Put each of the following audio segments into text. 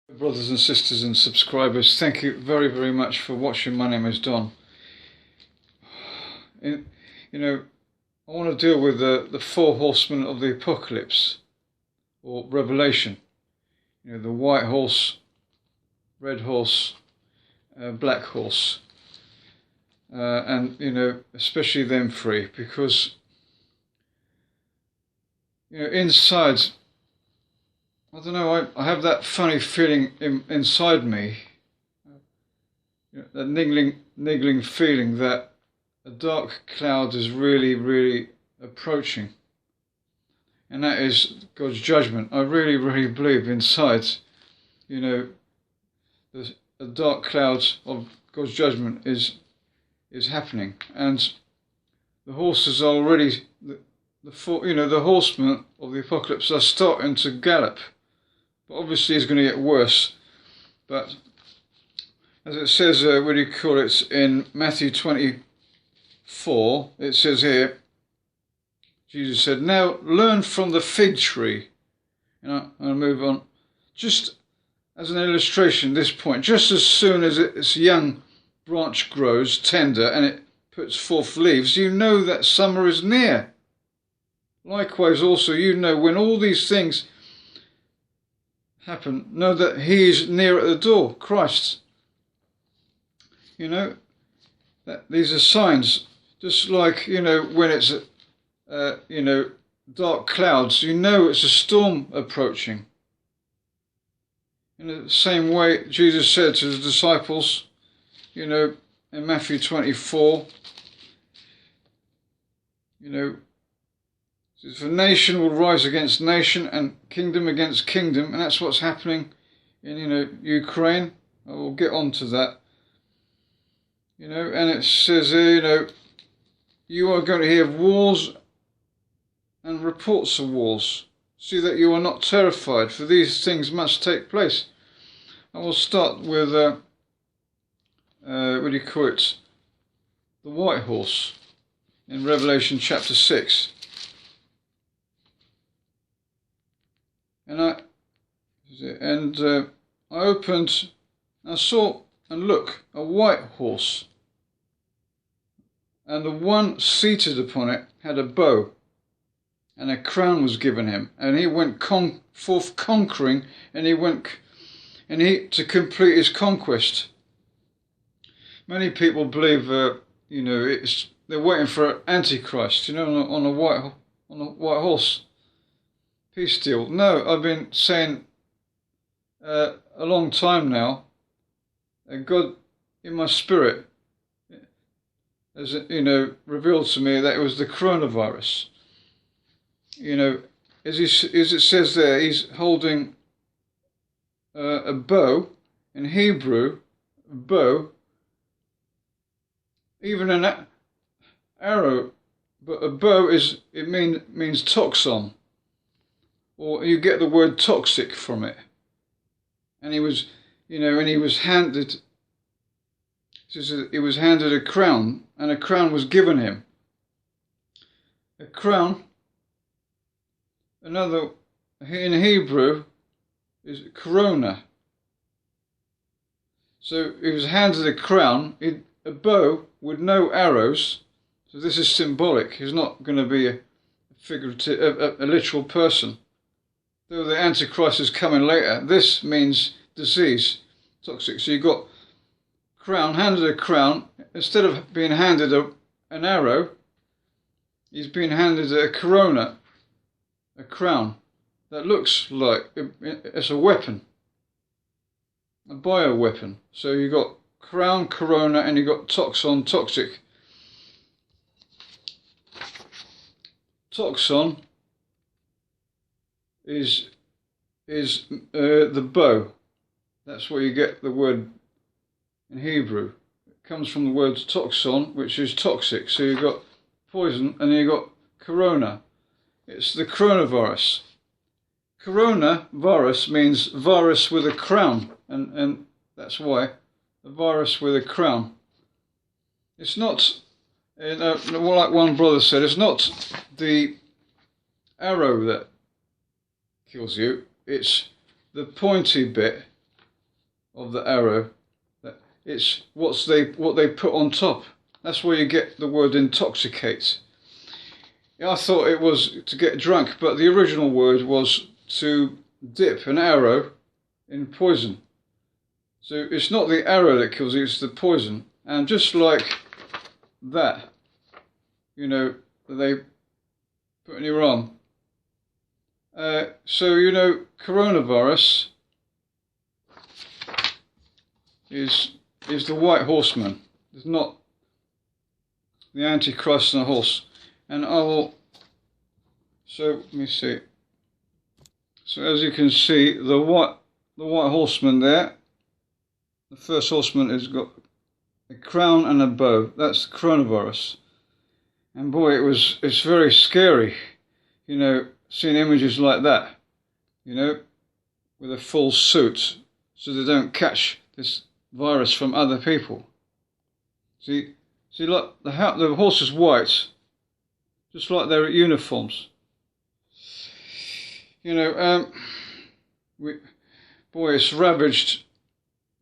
Brothers and sisters and subscribers, thank you very, very much for watching. My name is Don. I want to deal with the four horsemen of the apocalypse, or Revelation. The white horse, red horse, black horse, and especially them three, because inside, I don't know, I have that funny feeling inside me, that niggling feeling that a dark cloud is really, really approaching. And that is God's judgment. I really, really believe inside, the dark cloud of God's judgment is happening. And the horses are already, the horsemen of the apocalypse are starting to gallop. But obviously it's going to get worse. But as it says, in Matthew 24, it says here, Jesus said, "Now learn from the fig tree." I'll move on. Just as an illustration, this point, just as soon as its young branch grows tender and it puts forth leaves, you know that summer is near. Likewise also, when all these things happen, know that he is near at the door, Christ. That these are signs, just like, when it's, dark clouds, it's a storm approaching. In the same way, Jesus said to his disciples, in Matthew 24, for nation will rise against nation and kingdom against kingdom, and that's what's happening in Ukraine. I will get on to that. And it says here, you are going to hear of wars and reports of wars. See that you are not terrified, for these things must take place. I will start with the white horse in Revelation chapter 6. And I opened, and I saw, and look, a white horse, and the one seated upon it had a bow, and a crown was given him, and he went forth conquering, and he to complete his conquest. Many people believe, they're waiting for Antichrist, on a white horse. Peace deal. No, I've been saying a long time now, God in my spirit has revealed to me that it was the coronavirus. As it says there, he's holding a bow. In Hebrew, a bow, even an arrow, but a bow means toxon. Or you get the word toxic from it. And he was handed, he was handed a crown, and a crown was given him. A crown, in Hebrew, is corona. So he was handed a crown, a bow with no arrows. So this is symbolic. He's not going to be a figurative, a literal person. Though the Antichrist is coming later, this means disease, toxic. So you got handed a crown. Instead of being handed an arrow, he's been handed a corona, a crown that looks like it's a weapon, a bioweapon. So you got crown, corona, and you got toxon, toxic. Toxon is the bow. That's where you get the word in Hebrew. It comes from the word toxon, which is toxic. So you've got poison, and you got corona. It's the coronavirus. Coronavirus means virus with a crown, and that's why the virus with a crown. It's not, like one brother said, it's not the arrow that kills you, it's the pointy bit of the arrow. It's what they put on top. That's where you get the word intoxicate. I thought it was to get drunk, but the original word was to dip an arrow in poison. So it's not the arrow that kills you, it's the poison. And just like that, you know, that they put in your arm. So, you know, coronavirus is the white horseman. It's not the Antichrist and a horse. And I will, so let me see. So as you can see, the white horseman there, the first horseman has got a crown and a bow. That's the coronavirus. And boy, it's very scary, you know, seeing images like that, you know, with a full suit, so they don't catch this virus from other people. See, look, the horse is white, just like their uniforms. You know, boy, it's ravaged,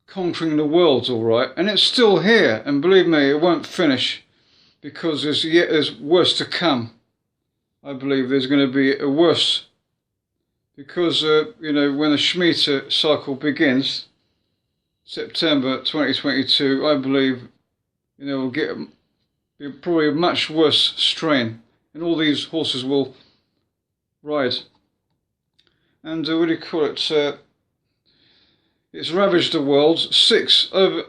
conquering the world, all right, and it's still here. And believe me, it won't finish, because there's worse to come. I believe there's going to be a worse, because you know, when the Shemitah cycle begins, September 2022, I believe, you know, will be probably a much worse strain, and all these horses will ride. And what do you call it? It's ravaged the world. Over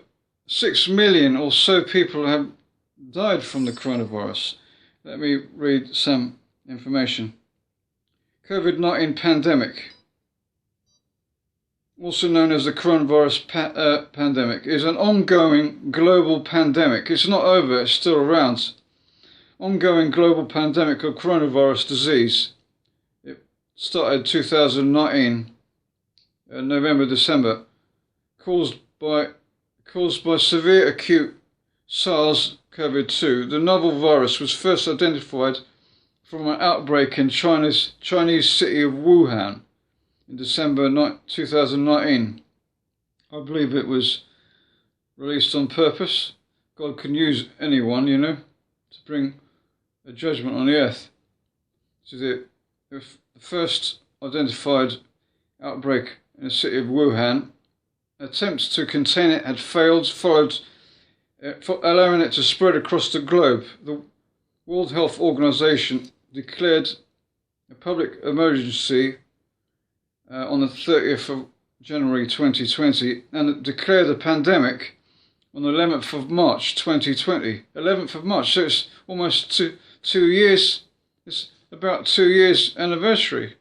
6 million or so people have died from the coronavirus. Let me read some information. COVID-19 pandemic, also known as the coronavirus pandemic, is an ongoing global pandemic. It's not over, it's still around. Ongoing global pandemic of coronavirus disease. It started 2019, November, December, caused by severe acute SARS-CoV-2. The novel virus was first identified from an outbreak in Chinese city of Wuhan in December 2019. I believe it was released on purpose. God can use anyone, you know, to bring a judgment on the earth. So the first identified outbreak in the city of Wuhan. Attempts to contain it had failed, allowing it to spread across the globe. The World Health Organization declared a public emergency on the 30th of January 2020, and it declared a pandemic on the 11th of March 2020. 11th of March, so it's almost two years. It's about 2 years anniversary.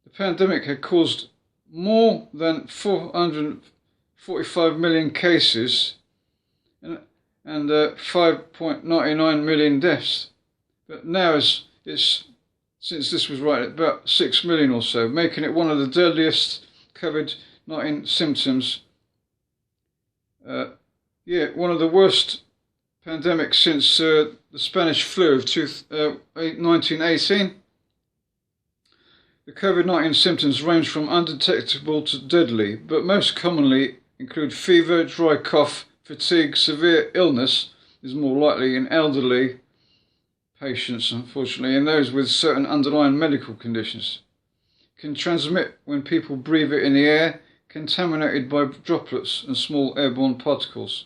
The pandemic had caused more than 445 million cases and 5.99 million deaths. But now it's since this was right, about 6 million or so, making it one of the deadliest COVID-19 symptoms. One of the worst pandemics since the Spanish flu of 1918. The COVID-19 symptoms range from undetectable to deadly, but most commonly include fever, dry cough, fatigue. Severe illness is more likely in elderly patients, unfortunately, and those with certain underlying medical conditions. It can transmit when people breathe it in the air, contaminated by droplets and small airborne particles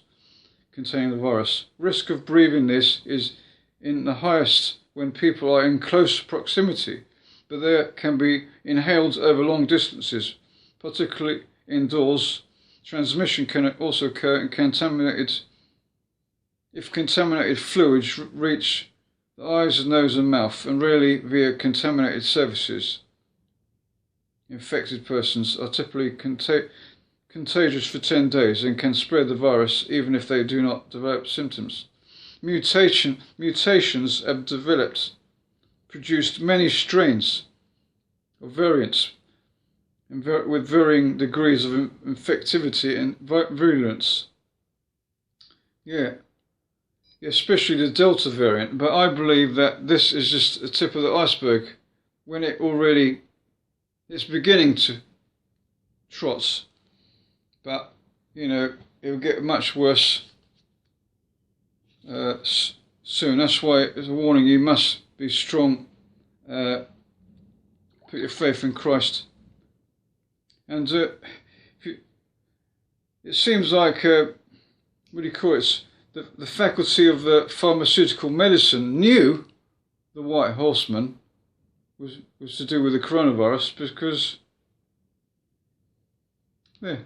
containing the virus. Risk of breathing this is in the highest when people are in close proximity, but they can be inhaled over long distances, particularly indoors. Transmission can also occur if contaminated fluids reach the eyes, nose and mouth, and rarely via contaminated surfaces. Infected persons are typically contagious for 10 days and can spread the virus even if they do not develop symptoms. Mutations have produced many strains of variants with varying degrees of infectivity and virulence. Especially the Delta variant, but I believe that this is just the tip of the iceberg when it's beginning to trot. but you know it will get much worse soon. That's why, as a warning, you must be strong. Put your faith in Christ. And it seems like, what do you call it? The faculty of pharmaceutical medicine knew the white horseman was to do with the coronavirus, because, yeah.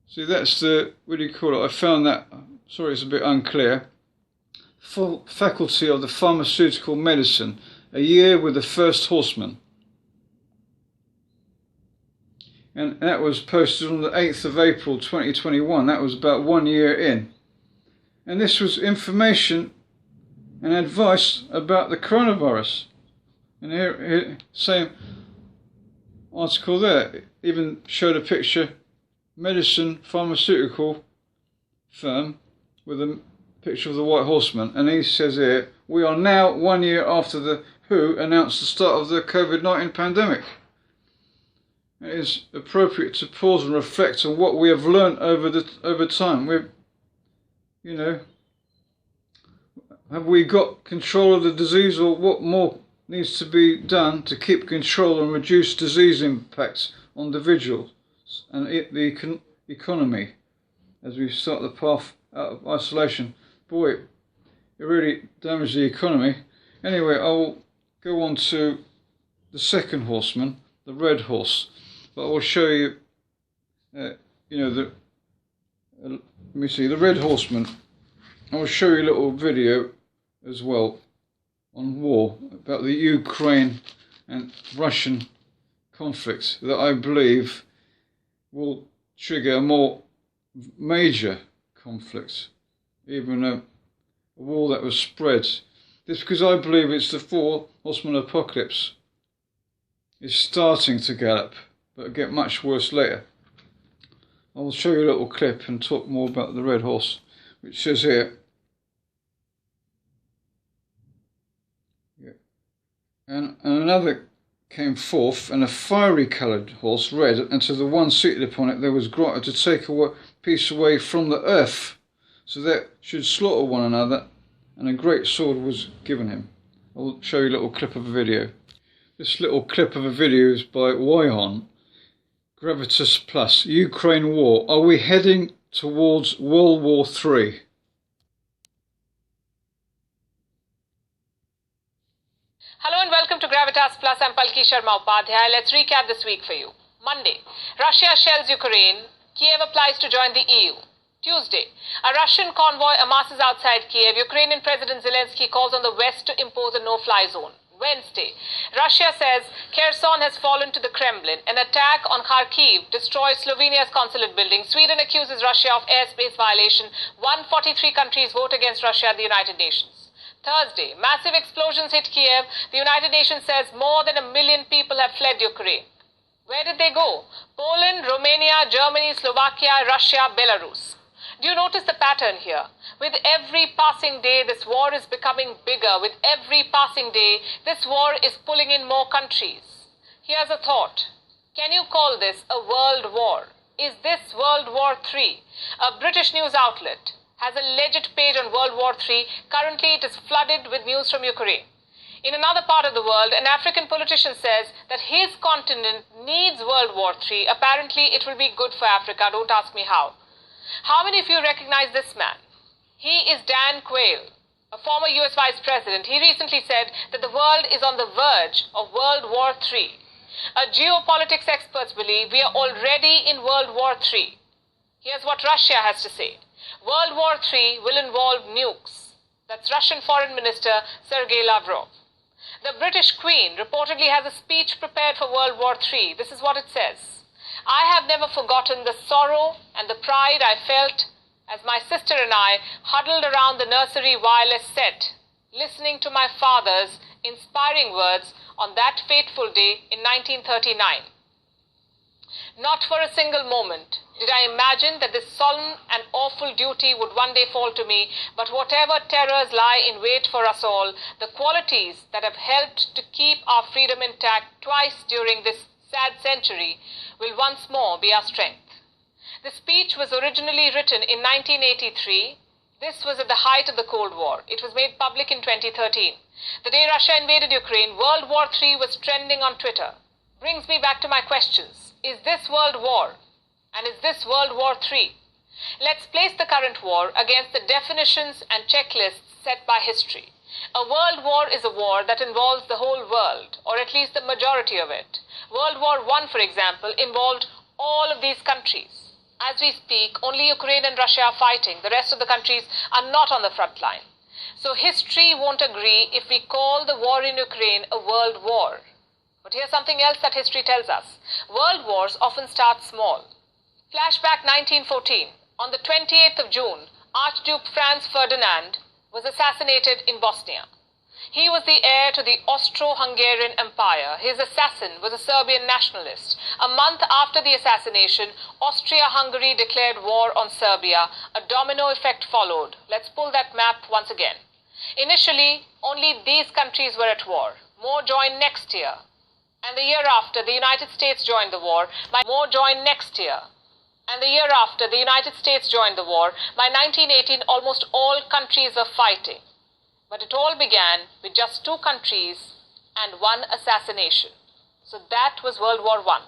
See, that's the, what do you call it? I found that, sorry, it's a bit unclear. Full faculty of the pharmaceutical medicine, a year with the first horseman. And that was posted on the 8th of April 2021. That was about 1 year in. And this was information and advice about the coronavirus. And here same article there, even showed a picture, medicine pharmaceutical firm, with a picture of the white horseman. And he says here, we are now 1 year after the WHO announced the start of the COVID-19 pandemic. It is appropriate to pause and reflect on what we have learned over time. You know, have we got control of the disease, or what more needs to be done to keep control and reduce disease impacts on individuals and the economy as we start the path out of isolation? Boy, it really damaged the economy. Anyway, I will go on to the second horseman, the red horse. But I will show you, you know, let me see, the red horseman. I will show you a little video as well on war, about the Ukraine and Russian conflict that I believe will trigger a more major conflict, even a war that was spread. This because I believe it's the four horsemen apocalypse is starting to gallop, but get much worse later. I will show you a little clip and talk more about the red horse, which says here, and another came forth, and a fiery coloured horse, red, and to the one seated upon it there was granted to take a piece away from the earth, so that should slaughter one another, and a great sword was given him. I will show you a little clip of a video. This little clip of a video is by Wyhon. Gravitas Plus, Ukraine War. Are we heading towards World War III? Hello and welcome to Gravitas Plus. I'm Palki Sharma Upadhyay. Let's recap this week for you. Monday, Russia shells Ukraine. Kiev applies to join the EU. Tuesday, a Russian convoy amasses outside Kiev. Ukrainian President Zelensky calls on the West to impose a no-fly zone. Wednesday, Russia says Kherson has fallen to the Kremlin. An attack on Kharkiv destroys Slovenia's consulate building. Sweden accuses Russia of airspace violation. 143 countries vote against Russia at the United Nations. Thursday, massive explosions hit Kiev. The United Nations says more than 1 million people have fled Ukraine. Where did they go? Poland, Romania, Germany, Slovakia, Russia, Belarus. Do you notice the pattern here? With every passing day, this war is becoming bigger. With every passing day, this war is pulling in more countries. Here's a thought. Can you call this a world war? Is this World War III? A British news outlet has a legit page on World War III. Currently, it is flooded with news from Ukraine. In another part of the world, an African politician says that his continent needs World War III. Apparently, it will be good for Africa. Don't ask me how. How many of you recognize this man? He is Dan Quayle, a former US Vice President. He recently said that the world is on the verge of World War III. Geopolitics experts believe we are already in World War III. Here's what Russia has to say. World War III will involve nukes. That's Russian Foreign Minister Sergei Lavrov. The British Queen reportedly has a speech prepared for World War III. This is what it says. I have never forgotten the sorrow and the pride I felt as my sister and I huddled around the nursery wireless set, listening to my father's inspiring words on that fateful day in 1939. Not for a single moment did I imagine that this solemn and awful duty would one day fall to me, but whatever terrors lie in wait for us all, the qualities that have helped to keep our freedom intact twice during this sad century will once more be our strength. The speech was originally written in 1983. This was at the height of the Cold War. It was made public in 2013. The day Russia invaded Ukraine, World War III was trending on Twitter. Brings me back to my questions. Is this World War? And is this World War III? Let's place the current war against the definitions and checklists set by history. A world war is a war that involves the whole world, or at least the majority of it. World War I, for example, involved all of these countries. As we speak, only Ukraine and Russia are fighting. The rest of the countries are not on the front line. So history won't agree if we call the war in Ukraine a world war. But here's something else that history tells us. World wars often start small. Flashback 1914. On the 28th of June, Archduke Franz Ferdinand was assassinated in Bosnia. He was the heir to the Austro-Hungarian Empire. His assassin was a Serbian nationalist. A month after the assassination, Austria-Hungary declared war on Serbia. A domino effect followed. Let's pull that map once again. Initially, only these countries were at war. More joined next year. And the year after, the United States joined the war. More joined next year. And the year after, the United States joined the war. By 1918, almost all countries were fighting. But it all began with just 2 countries and 1 assassination. So that was World War I.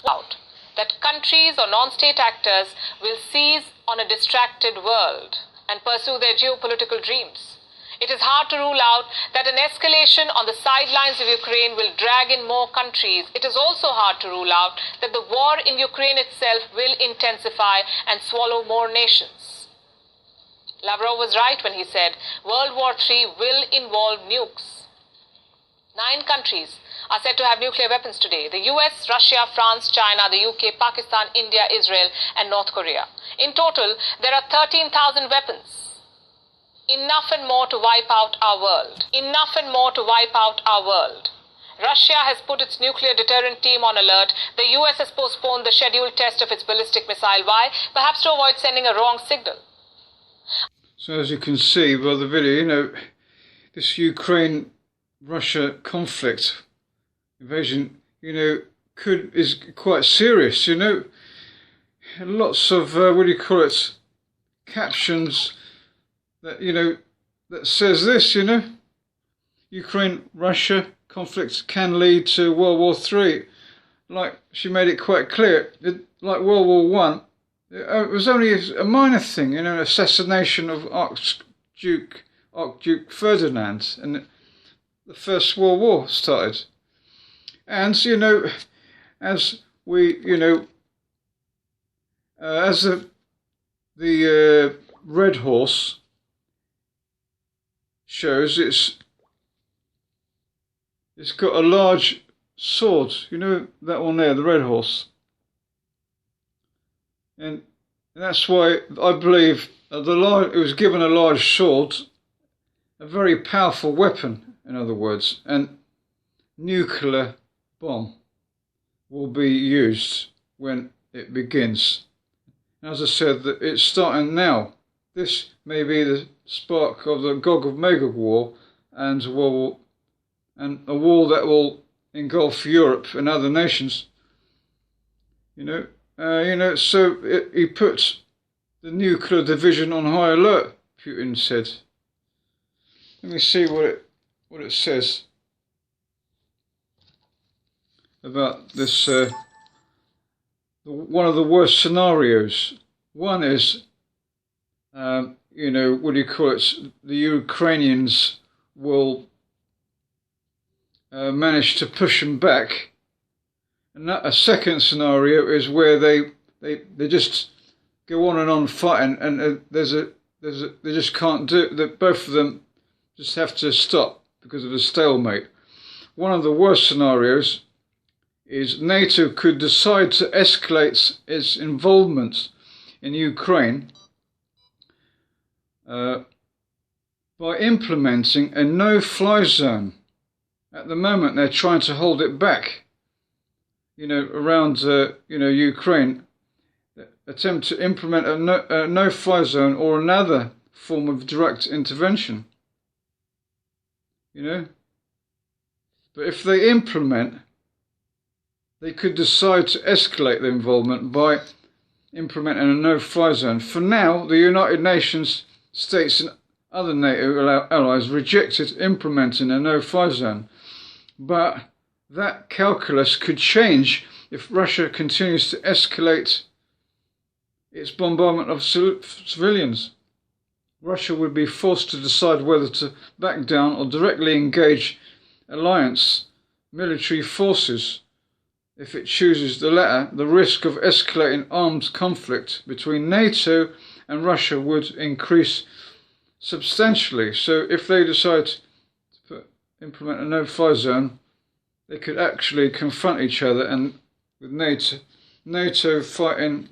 Out that countries or non-state actors will seize on a distracted world and pursue their geopolitical dreams. It is hard to rule out that an escalation on the sidelines of Ukraine will drag in more countries. It is also hard to rule out that the war in Ukraine itself will intensify and swallow more nations. Lavrov was right when he said World War III will involve nukes. 9 countries are said to have nuclear weapons today. The US, Russia, France, China, the UK, Pakistan, India, Israel, and North Korea. In total, there are 13,000 weapons. Enough and more to wipe out our world. Enough and more to wipe out our world. Russia has put its nuclear deterrent team on alert. The US has postponed the scheduled test of its ballistic missile. Why? Perhaps to avoid sending a wrong signal. So as you can see by the video, this Ukraine-Russia conflict, invasion, is quite serious, Lots of, captions that, that says this, Ukraine-Russia conflict can lead to World War III. Like, she made it quite clear, like World War I, it was only a minor thing, an assassination of Archduke Ferdinand, and the First World War started. And, as we, as the Red Horse shows, it's got a large sword, that one there, the Red Horse. And that's why I believe it was given a large sword, a very powerful weapon, in other words, and nuclear bomb will be used when it begins. As I said, it's starting now. This may be the spark of the Gog of Magog war, and a war that will engulf Europe and other nations. So he puts the nuclear division on high alert, Putin said. Let me see what it says about this, one of the worst scenarios. One is, the Ukrainians will manage to push them back. And a second scenario is where they just go on and on fighting, and they just can't do it. That both of them just have to stop because of a stalemate. One of the worst scenarios is NATO could decide to escalate its involvement in Ukraine by implementing a no-fly zone. At the moment, they're trying to hold it back. Around Ukraine, attempt to implement a no-fly zone or another form of direct intervention. But if they implement, they could decide to escalate the involvement by implementing a no-fly zone. For now, the United Nations states and other NATO allies rejected implementing a no-fly zone. But that calculus could change if Russia continues to escalate its bombardment of civilians. Russia would be forced to decide whether to back down or directly engage alliance military forces. If it chooses the latter, the risk of escalating armed conflict between NATO and Russia would increase substantially. So if they decide to implement a no-fly zone, they could actually confront each other, and with NATO fighting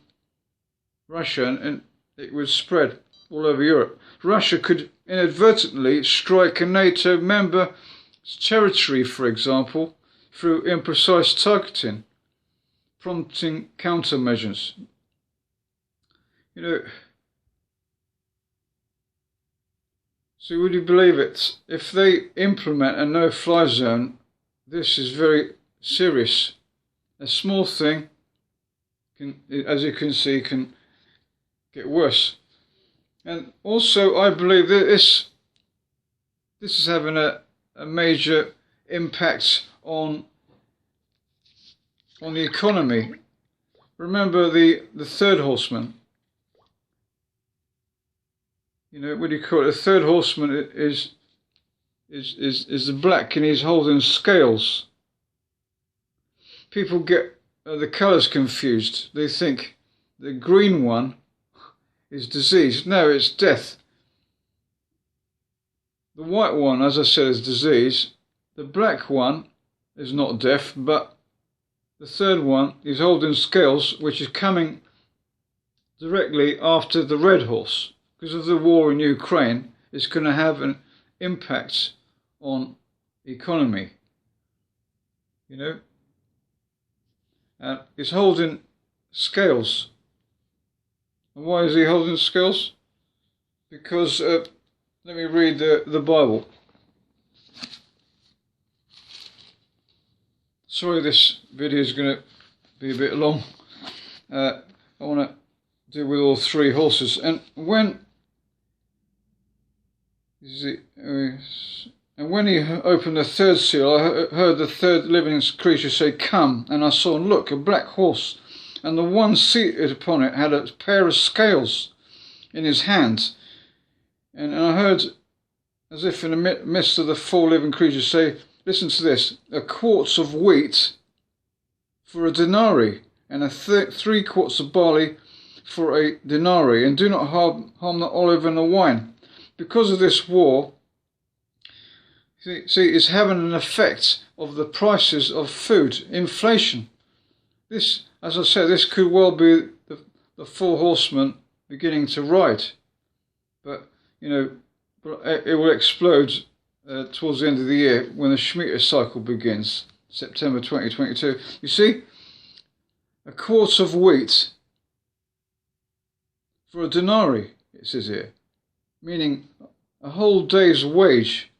Russia, and it would spread all over Europe. Russia could inadvertently strike a NATO member's territory, for example, through imprecise targeting, prompting countermeasures. You know, so would you believe it? If they implement a no-fly zone, this is very serious. A small thing, as you can see, can get worse. And also, I believe that this is having a major impact on the economy. Remember the third horseman. You know, what do you call it? The third horseman is the black, and he's holding scales. People get the colours confused. They think the green one is disease. No, it's death. The white one, as I said, is disease. The black one is not death, but the third one is holding scales, which is coming directly after the red horse. Because of the war in Ukraine, it's going to have an impact on the economy. You know? And it's holding scales. And why is he holding scales? Because, let me read the Bible. Sorry, this video is going to be a bit long. I want to deal with all three horses. And when he opened the third seal, I heard the third living creature say, "Come," and I saw, and look, a black horse, and the one seated upon it had a pair of scales in his hand. And I heard, as if in the midst of the four living creatures, say, listen to this, a quarts of wheat for a denarii, and 3 quarts of barley for a denarii, and do not harm the olive and the wine. Because of this war, see, it's having an effect of the prices of food, inflation. This, as I said, this could well be the four horsemen beginning to ride. But, you know, it will explode towards the end of the year when the Shemitah cycle begins, September 2022. You see, a quart of wheat for a denarii, it says here, meaning a whole day's wage.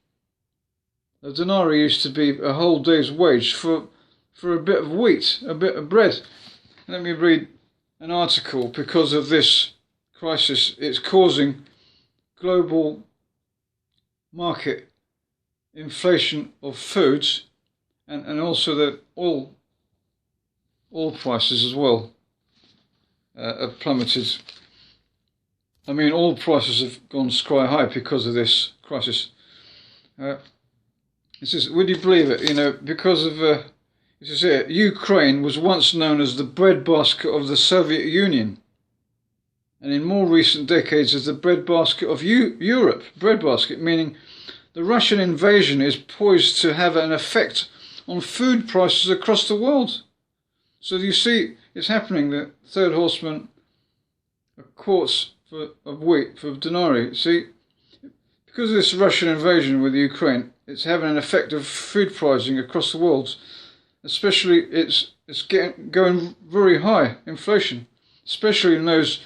A denarii used to be a whole day's wage for a bit of wheat, a bit of bread. Let me read an article. Because of this crisis, it's causing global market inflation of foods, and also the oil prices as well have plummeted. I mean, oil prices have gone sky high because of this crisis. It says, would you believe it? You know, because of it says here, Ukraine was once known as the breadbasket of the Soviet Union, and in more recent decades as the breadbasket of Europe. Breadbasket meaning the Russian invasion is poised to have an effect on food prices across the world. So you see, it's happening. The third horseman, a quarts of wheat for denarii. See, because of this Russian invasion with Ukraine, it's having an effect of food pricing across the world. Especially, it's going very high, inflation, especially in those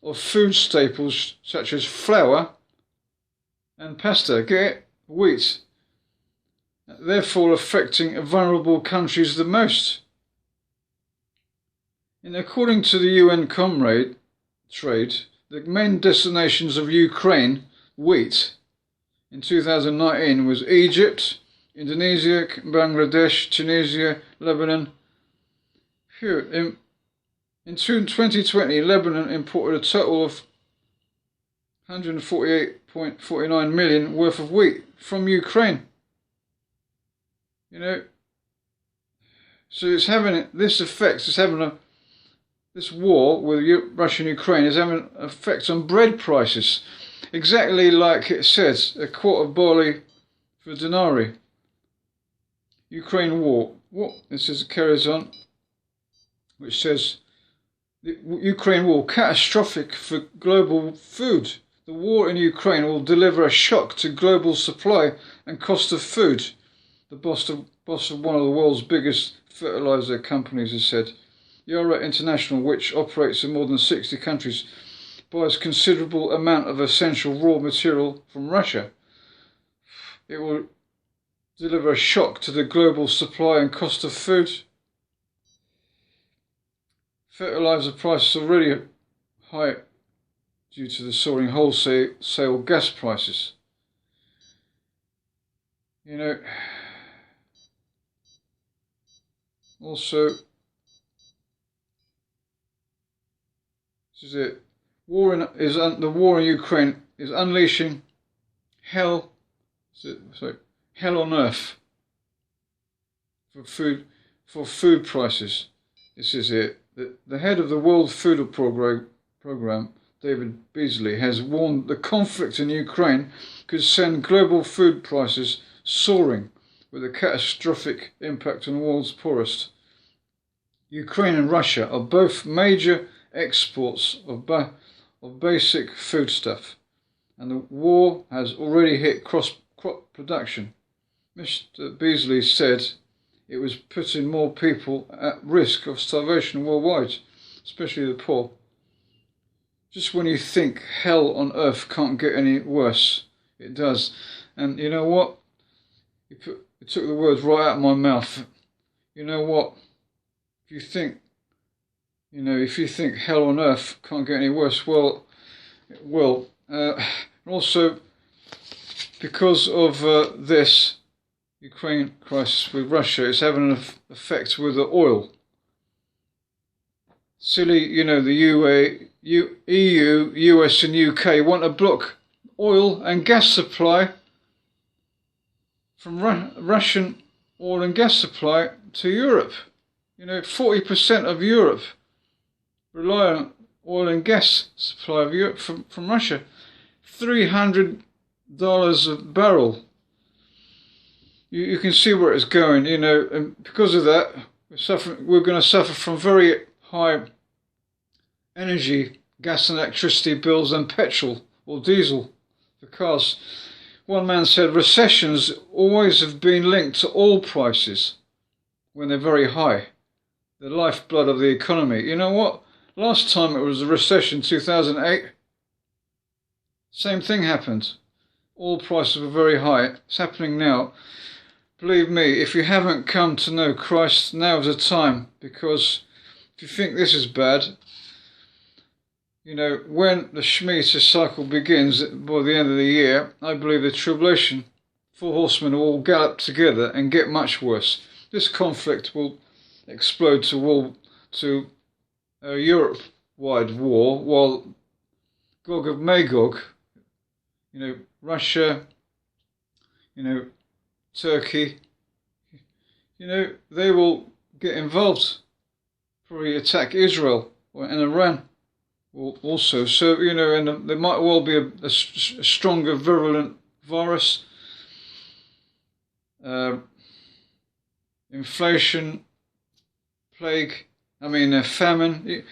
of food staples such as flour and pasta, wheat, therefore affecting vulnerable countries the most. And according to the UN Comrade Trade, the main destinations of Ukraine wheat in 2019 was Egypt, Indonesia, Bangladesh, Tunisia, Lebanon. In 2020, Lebanon imported a total of 148.49 million worth of wheat from Ukraine. You know, so it's having this effect. It's having this war with Russia and Ukraine is having an effect on bread prices. Exactly like it says, a quart of barley for a denarii. Ukraine war. What? This is carries on, which says the Ukraine war catastrophic for global food. The war in Ukraine will deliver a shock to global supply and cost of food. The boss of one of the world's biggest fertilizer companies has said. Yara International, which operates in more than 60 countries, buys considerable amount of essential raw material from Russia. It will deliver a shock to the global supply and cost of food. Fertilizer prices are already high due to the soaring wholesale gas prices. You know, also, this is it. The war in Ukraine is unleashing hell. Hell on earth for food prices. This is it. The head of the World Food Program, David Beasley, has warned the conflict in Ukraine could send global food prices soaring, with a catastrophic impact on the world's poorest. Ukraine and Russia are both major exports of basic foodstuff, and the war has already hit crop production. Mr. Beasley said it was putting more people at risk of starvation worldwide, especially the poor. Just when you think hell on earth can't get any worse, it does. And you know what? It took the words right out of my mouth. You know what? If you think hell on earth can't get any worse, well, it will. Also, because of this Ukraine crisis with Russia, it's having an effect with the oil. Silly, the EU, US and UK want to block oil and gas supply from Russian oil and gas supply to Europe. 40% of Europe rely on oil and gas supply of Europe from Russia. $300 a barrel. You can see where it's going, and because of that, we're going to suffer from very high energy, gas and electricity bills and petrol or diesel for cars. One man said recessions always have been linked to oil prices when they're very high, the lifeblood of the economy. You know what? Last time it was a recession, 2008, same thing happened. Oil prices were very high. It's happening now. Believe me, if you haven't come to know Christ, now's the time, because if you think this is bad, when the Shemitah cycle begins by the end of the year, I believe the tribulation, 4 horsemen will all gallop together and get much worse. This conflict will explode to a Europe-wide war, while Gog of Magog, Russia, Turkey, they will get involved, probably attack Israel and Iran also. So, and there might well be a stronger virulent virus, inflation, plague, famine.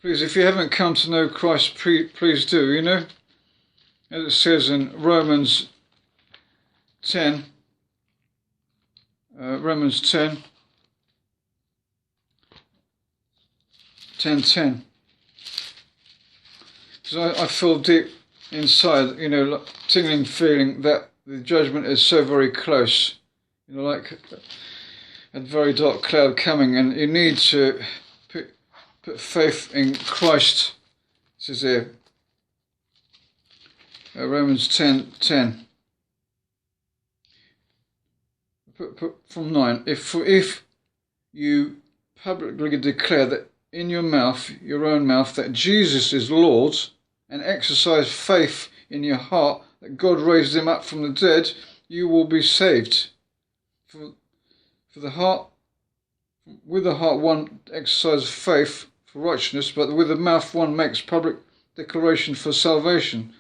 Please, if you haven't come to know Christ, please do, as it says in Romans 10, Romans 10:10. Because I feel deep inside, tingling feeling that the judgment is so very close, like a very dark cloud coming, and you need to put put faith in Christ. It says here, Romans 10:10. Put from 9. If you publicly declare that in your mouth, your own mouth, that Jesus is Lord, and exercise faith in your heart that God raised him up from the dead, you will be saved. For the heart, with the heart one exercises faith for righteousness, but with the mouth one makes public declaration for salvation.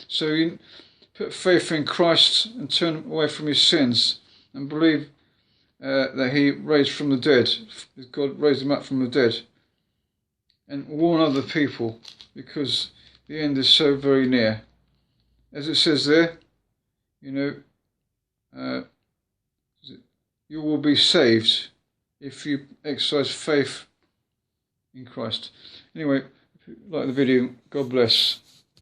So you put faith in Christ and turn away from your sins and believe that he raised from the dead. God raised him up from the dead. And warn other people, because the end is so very near. As it says there, you will be saved if you exercise faith in Christ. Anyway, if you like the video, God bless.